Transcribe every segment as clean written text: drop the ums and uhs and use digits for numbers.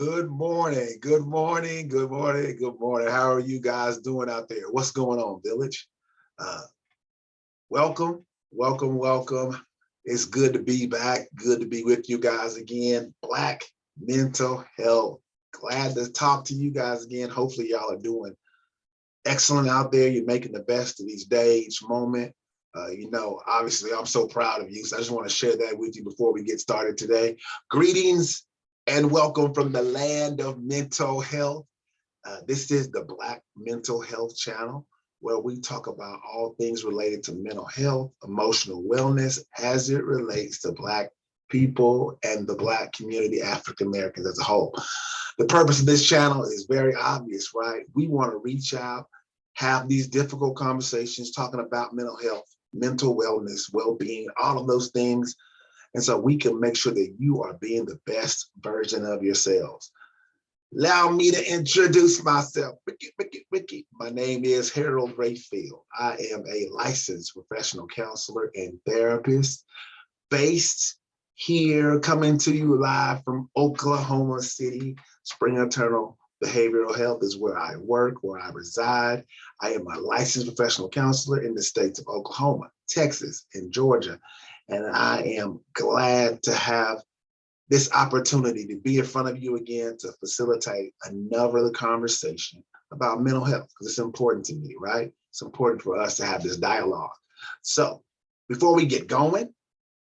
Good morning, good morning, good morning, good morning. How are you guys doing out there? What's going on, Village? Uh, welcome, welcome, welcome. It's good to be back. Good to be with you guys again. Black mental health. Glad to talk to you guys again. Hopefully, y'all are doing excellent out there. You're making the best of each day, each moment. Obviously, I'm so proud of you. So I just want to share that with you before we get started today. Greetings and welcome from the land of mental health. This is the Black Mental Health Channel, where we talk about all things related to mental health, emotional wellness, as it relates to Black people and the Black community, African Americans as a whole. The purpose of this channel is very obvious, right? We want to reach out, have these difficult conversations, talking about mental health, mental wellness, well-being, all of those things. And so we can make sure that you are being the best version of yourselves. Allow me to introduce myself. Ricky. My name is Harold Rayfield. I am a licensed professional counselor and therapist based here, coming to you live from Oklahoma City. Spring Eternal Behavioral Health is where I work, where I reside. I am a licensed professional counselor in the states of Oklahoma, Texas, and Georgia. And I am glad to have this opportunity to be in front of you again to facilitate another conversation about mental health, because it's important to me, right? It's important for us to have this dialogue. So before we get going,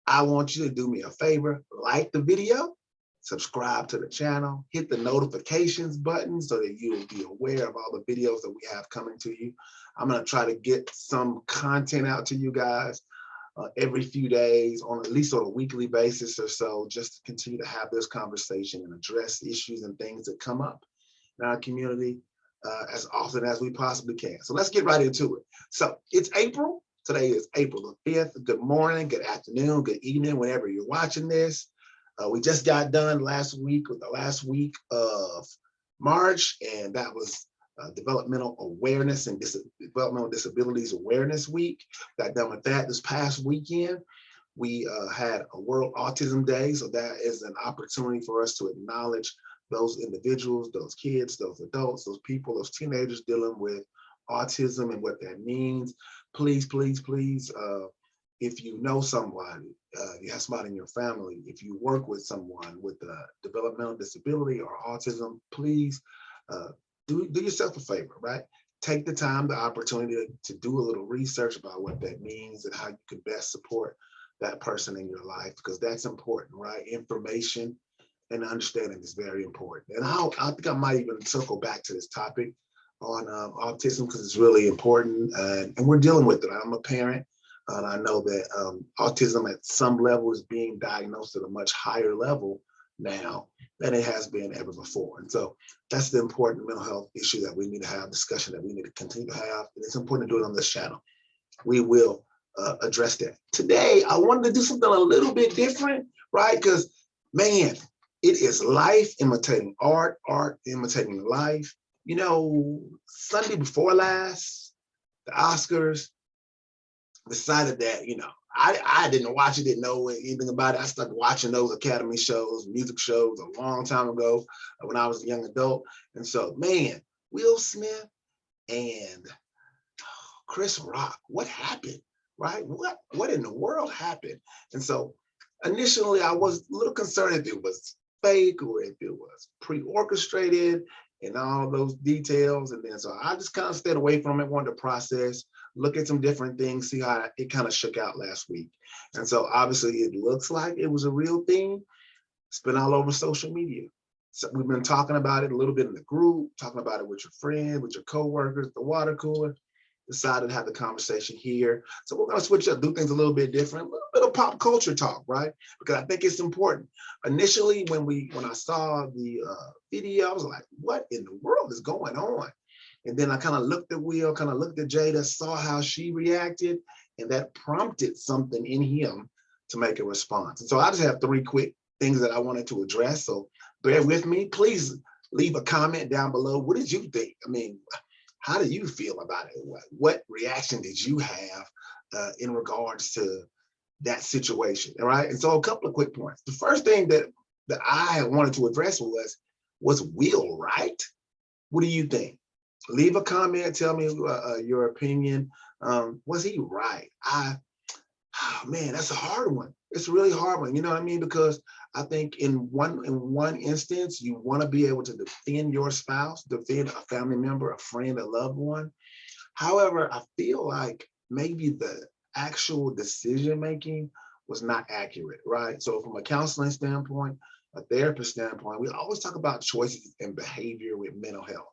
I want you to do me a favor, like the video, subscribe to the channel, hit the notifications button so that you will be aware of all the videos that we have coming to you. I'm gonna try to get some content out to you guys every few days, on at least on a weekly basis or so, just to continue to have this conversation and address issues and things that come up in our community as often as we possibly can. So let's get right into it. So it's April. Today is April the 5th. Good morning, good afternoon, good evening, whenever you're watching this. We just got done last week with the last week of March, and that was Developmental Awareness and Developmental Disabilities Awareness Week. Got done with that this past weekend. We had a World Autism Day, so that is an opportunity for us to acknowledge those individuals, those kids, those adults, those people, those teenagers dealing with autism and what that means. Please, please, please, if you know somebody, you have somebody in your family, if you work with someone with a developmental disability or autism, please do yourself a favor, right? Take the time, the opportunity to do a little research about what that means and how you can best support that person in your life, because that's important, right? Information and understanding is very important. And I think I might even circle back to this topic on autism, because it's really important, and we're dealing with it. I'm a parent, and I know that autism at some level is being diagnosed at a much higher level now than it has been ever before. And so that's the important mental health issue that we need to have, discussion that we need to continue to have. And it's important to do it on this channel. We will address that. Today, I wanted to do something a little bit different, right? Because, man, it is life imitating art, art imitating life. You know, Sunday before last, the Oscars decided that, I didn't watch it, didn't know anything about it. I started watching those Academy shows, music shows a long time ago when I was a young adult. And so, man, Will Smith and Chris Rock, what happened, right? What in the world happened? And so initially I was a little concerned if it was fake or if it was pre-orchestrated and all those details. And then so I just kind of stayed away from it, wanted to process, look at some different things, see how it kind of shook out last week. And so obviously it looks like it was a real thing. It's been all over social media. So we've been talking about it a little bit in the group, talking about it with your friends, with your coworkers, the water cooler. Decided to have the conversation here. So we're going to switch up, do things a little bit different, a little bit of pop culture talk, right? Because I think it's important. Initially, when I saw the video, I was like, what in the world is going on? And then I kind of looked at Will, kind of looked at Jada, saw how she reacted, and that prompted something in him to make a response. And so I just have 3 quick things that I wanted to address. So bear with me. Please leave a comment down below. What did you think? I mean, how do you feel about it? What reaction did you have in regards to that situation? All right. And so a couple of quick points. The first thing that I wanted to address was Was Will right? What do you think? Leave a comment. Tell me your opinion. Was he right? Oh, man, that's a hard one. It's a really hard one. You know what I mean? Because I think in one instance, you want to be able to defend your spouse, defend a family member, a friend, a loved one. However, I feel like maybe the actual decision making was not accurate, right? So from a counseling standpoint, a therapist standpoint, we always talk about choices and behavior with mental health.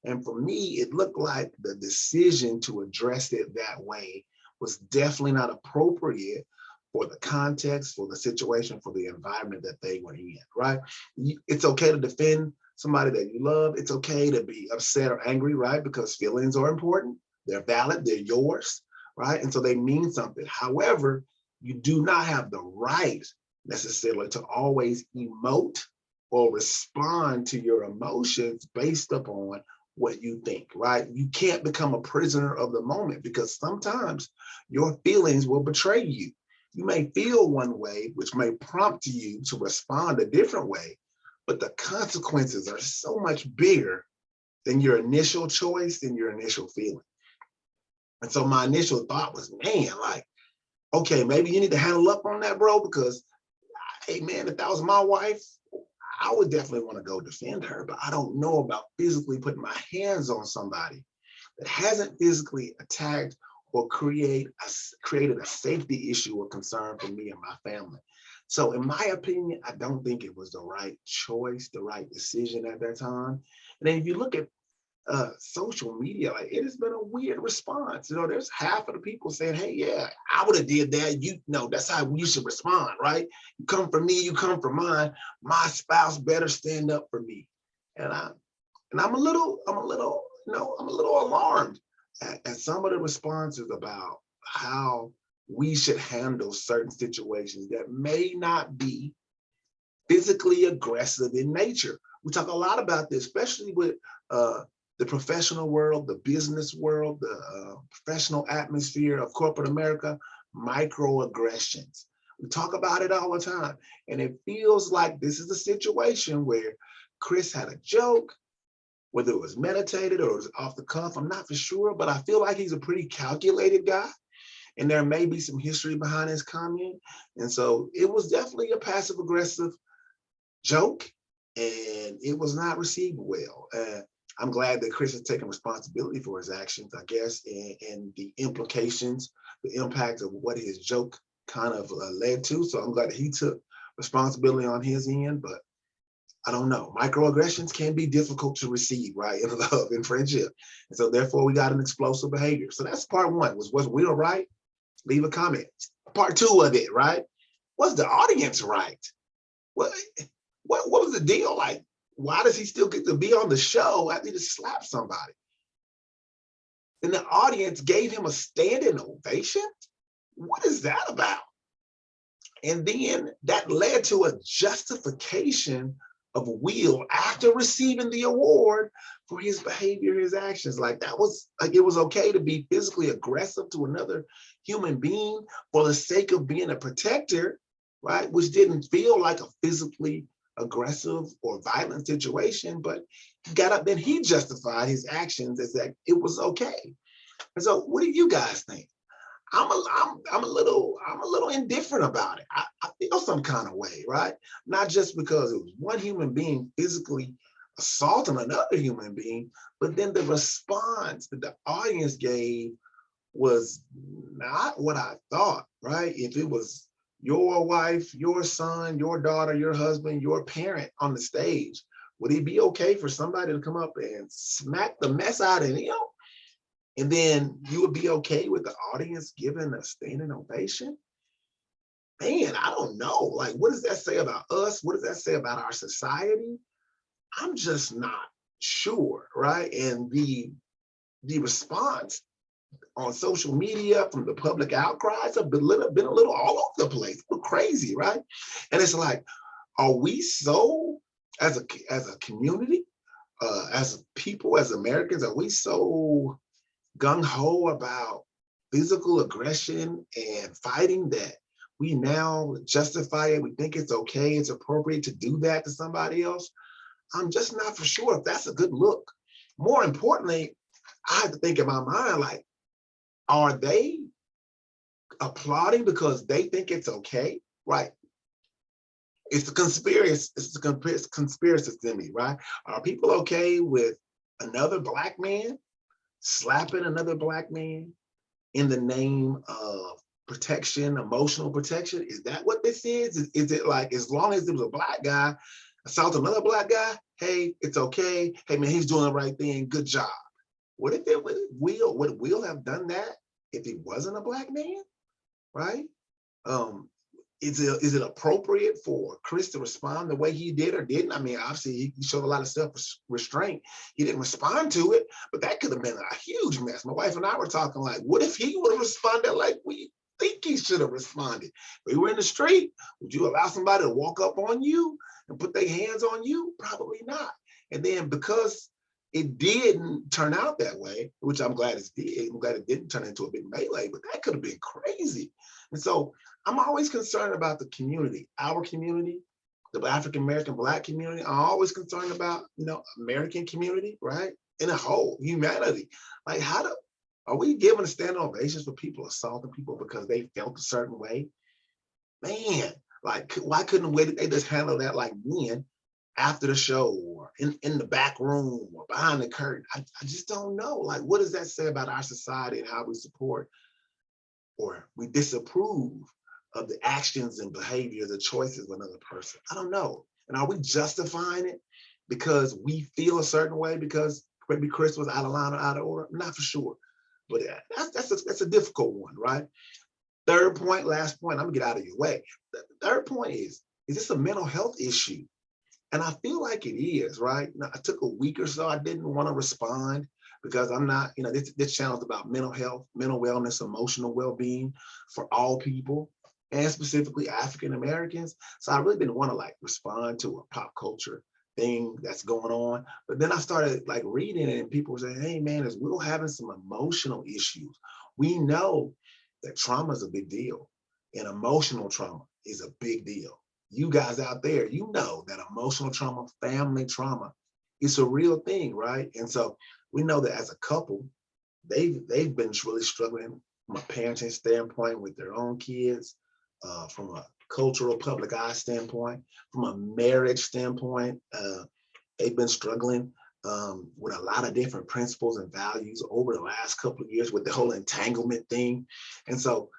And for me, it looked like the decision to address it that way was definitely not appropriate for the context, for the situation, for the environment that they were in, right? It's okay to defend somebody that you love. It's okay to be upset or angry, right? Because feelings are important. They're valid, they're yours, right? And so they mean something. However, you do not have the right necessarily to always emote or respond to your emotions based upon what you think, right? You can't become a prisoner of the moment because sometimes your feelings will betray you. You may feel one way, which may prompt you to respond a different way, but the consequences are so much bigger than your initial choice and your initial feeling. And so my initial thought was, man, like, okay, maybe you need to handle up on that, bro, because hey, man, if that was my wife, I would definitely want to go defend her, but I don't know about physically putting my hands on somebody that hasn't physically attacked or created a safety issue or concern for me and my family. So in my opinion, I don't think it was the right choice, the right decision at that time. And then if you look at social media, like it has been a weird response. You know, there's half of the people saying, hey, yeah, I would have did that. You know, that's how you should respond, right? You come for me, you come for mine. My spouse better stand up for me. And I'm a little alarmed at some of the responses about how we should handle certain situations that may not be physically aggressive in nature. We talk a lot about this, especially with the professional world, the business world, the professional atmosphere of corporate America, microaggressions. We talk about it all the time. And it feels like this is a situation where Chris had a joke, whether it was meditated or it was off the cuff, I'm not for sure, but I feel like he's a pretty calculated guy. And there may be some history behind his comment. And so it was definitely a passive aggressive joke, and it was not received well. I'm glad that Chris has taken responsibility for his actions, I guess, and the implications, the impact of what his joke kind of led to. So I'm glad that he took responsibility on his end, but I don't know. Microaggressions can be difficult to receive, right, in love and friendship. And so therefore we got an explosive behavior. So that's part one, was Will right? Leave a comment. Part two of it, right? Was the audience right? What, what was the deal? Like, why does he still get to be on the show after he just slapped somebody? And the audience gave him a standing ovation? What is that about? And then that led to a justification of Will after receiving the award for his behavior, his actions. Like that was like it was okay to be physically aggressive to another human being for the sake of being a protector, right? Which didn't feel like a physically aggressive or violent situation, but he got up, then he justified his actions as that it was okay. And so what do you guys think? I'm a little indifferent about it. I feel some kind of way, right? Not just because it was one human being physically assaulting another human being, but then the response that the audience gave was not what I thought, right? If it was your wife, your son, your daughter, your husband, your parent on the stage, would it be okay for somebody to come up and smack the mess out of him? And then you would be okay with the audience giving a standing ovation? Man, I don't know. Like, what does that say about us? What does that say about our society? I'm just not sure, right? And the response on social media from the public outcries have been a little all over the place, a little crazy, right? And it's like, are we so, as a community, as people, as Americans, are we so gung-ho about physical aggression and fighting that we now justify it? We think it's okay, it's appropriate to do that to somebody else? I'm just not for sure if that's a good look. More importantly, I have to think in my mind, like, are they applauding because they think it's okay? Right. It's the conspiracy. It's the conspiracy to me, right? Are people okay with another black man slapping another black man in the name of protection, emotional protection? Is that what this is? Is it like, as long as it was a black guy assault another black guy, hey, it's okay. Hey man, he's doing the right thing. Good job. What if it would Will have done that if he wasn't a black man, right? Um, is it appropriate for Chris to respond the way he did or didn't? I mean, obviously he showed a lot of self-restraint. He didn't respond to it, but that could have been a huge mess. My wife and I were talking like, what if he would have responded like we think he should have responded? We were in the street. Would you allow somebody to walk up on you and put their hands on you? Probably not. And then because it didn't turn out that way, which I'm glad it did. I'm glad it didn't turn into a big melee, but that could have been crazy. And so I'm always concerned about the community, our community, the African-American Black community. I'm always concerned about, American community, right? In a whole, humanity. Like, are we giving a standing ovations for people assaulting people because they felt a certain way? Man, like, why couldn't they just handle that like men after the show or in the back room or behind the curtain? I just don't know. Like, what does that say about our society and how we support or we disapprove of the actions and behavior, the choices of another person? I don't know. And are we justifying it because we feel a certain way because maybe Chris was out of line or out of order? I'm not for sure. But that's a difficult one, right? Third point, last point, I'm gonna get out of your way. The third point is this a mental health issue? And I feel like it is, right? Now, I took a week or so, I didn't want to respond because I'm not, this channel is about mental health, mental wellness, emotional well-being for all people, and specifically African Americans. So I really didn't want to like respond to a pop culture thing that's going on. But then I started like reading it and people were saying, hey man, is Will having some emotional issues? We know that trauma is a big deal and emotional trauma is a big deal. You guys out there, you know that emotional trauma, family trauma, it's a real thing, right? And so we know that as a couple, they've been really struggling from a parenting standpoint with their own kids, from a cultural public eye standpoint, from a marriage standpoint. They've been struggling with a lot of different principles and values over the last couple of years with the whole entanglement thing. And so,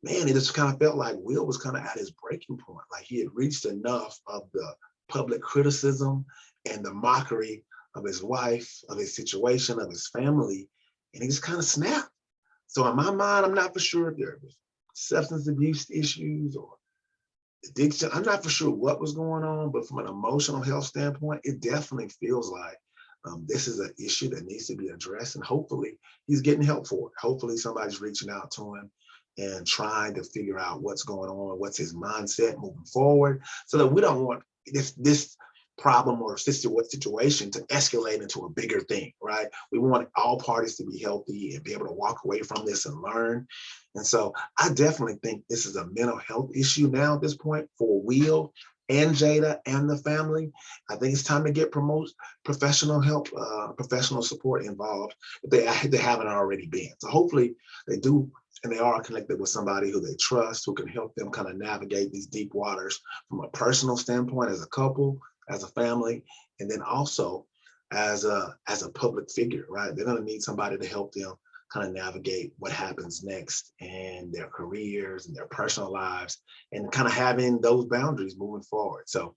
man, it just kind of felt like Will was kind of at his breaking point. Like he had reached enough of the public criticism and the mockery of his wife, of his situation, of his family, and he just kind of snapped. So in my mind, I'm not for sure if there was substance abuse issues or addiction. I'm not for sure what was going on, but from an emotional health standpoint, it definitely feels like this is an issue that needs to be addressed, and hopefully he's getting help for it. Hopefully somebody's reaching out to him and trying to figure out what's going on, what's his mindset moving forward, so that we don't want this problem or situation to escalate into a bigger thing, right? We want all parties to be healthy and be able to walk away from this and learn. And so I definitely think this is a mental health issue now at this point for Will and Jada and the family. I think it's time to get professional help, professional support involved if they haven't already been. So hopefully they do, and they are connected with somebody who they trust, who can help them kind of navigate these deep waters from a personal standpoint as a couple, as a family, and then also as a public figure, right? They're going to need somebody to help them kind of navigate what happens next in their careers and their personal lives, and kind of having those boundaries moving forward. So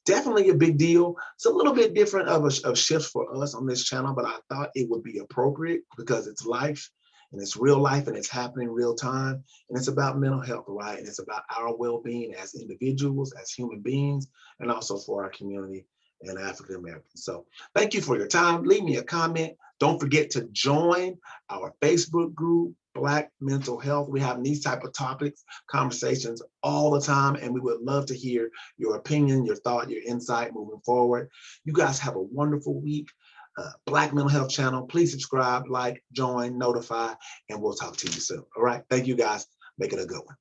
definitely a big deal. It's a little bit different of shifts for us on this channel, but I thought it would be appropriate because it's life and it's real life and it's happening real time. And it's about mental health, right? And it's about our well-being as individuals, as human beings, and also for our community and African Americans. So thank you for your time. Leave me a comment. Don't forget to join our Facebook group, Black Mental Health. We have these type of topics, conversations all the time, and we would love to hear your opinion, your thought, your insight moving forward. You guys have a wonderful week. Black Mental Health channel. Please subscribe, like, join, notify, and we'll talk to you soon. All right. Thank you guys. Make it a good one.